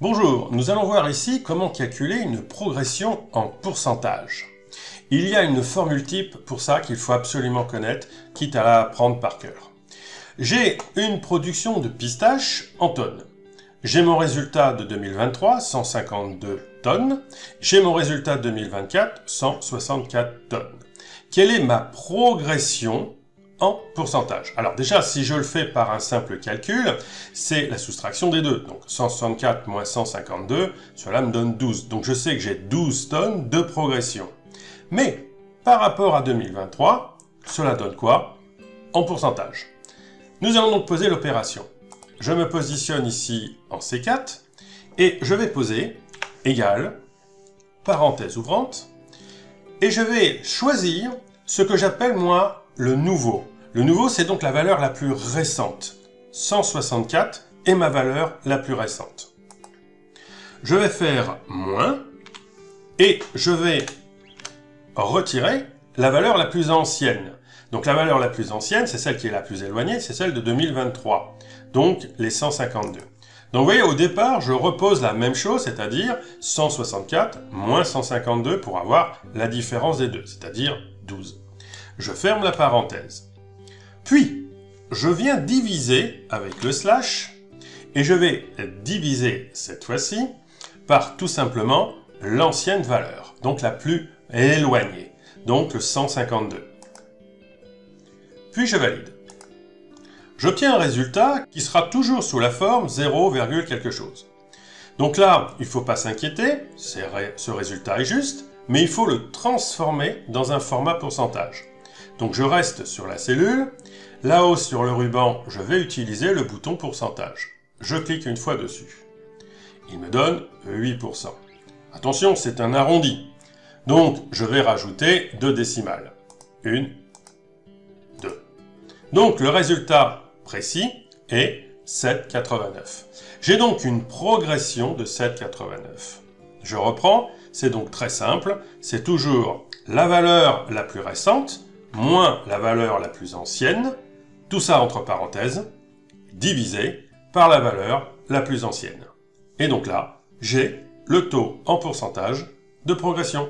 Bonjour, nous allons voir ici comment calculer une progression en pourcentage. Il y a une formule type pour ça qu'il faut absolument connaître, quitte à la apprendre par cœur. J'ai une production de pistaches en tonnes. J'ai mon résultat de 2023, 152 tonnes. J'ai mon résultat de 2024, 164 tonnes. Quelle est ma progression en pourcentage? Alors déjà, si je le fais par un simple calcul, c'est la soustraction des deux. Donc 164 moins 152, cela me donne 12. Donc je sais que j'ai 12 tonnes de progression. Mais par rapport à 2023, cela donne quoi en pourcentage? Nous allons donc poser l'opération. Je me positionne ici en C4 et je vais poser égal, parenthèse ouvrante, et je vais choisir ce que j'appelle moi le nouveau. Le nouveau, c'est donc la valeur la plus récente. 164 est ma valeur la plus récente. Je vais faire moins et je vais retirer la valeur la plus ancienne. Donc la valeur la plus ancienne, c'est celle qui est la plus éloignée, c'est celle de 2023. Donc les 152. Donc vous voyez, au départ, je repose la même chose, c'est-à-dire 164 moins 152 pour avoir la différence des deux, c'est-à-dire 12. Je ferme la parenthèse. Puis, je viens diviser avec le slash, et je vais diviser cette fois-ci par tout simplement l'ancienne valeur, donc la plus éloignée, donc le 152. Puis je valide. J'obtiens un résultat qui sera toujours sous la forme 0, quelque chose. Donc là, il ne faut pas s'inquiéter, ce résultat est juste, mais il faut le transformer dans un format pourcentage. Donc je reste sur la cellule, là-haut sur le ruban, je vais utiliser le bouton pourcentage. Je clique une fois dessus. Il me donne 8%. Attention, c'est un arrondi. Donc je vais rajouter 2 décimales. 1, 2. Donc le résultat précis est 7,89. J'ai donc une progression de 7,89. Je reprends, c'est donc très simple, c'est toujours la valeur la plus récente moins la valeur la plus ancienne, tout ça entre parenthèses, divisé par la valeur la plus ancienne. Et donc là, j'ai le taux en pourcentage de progression.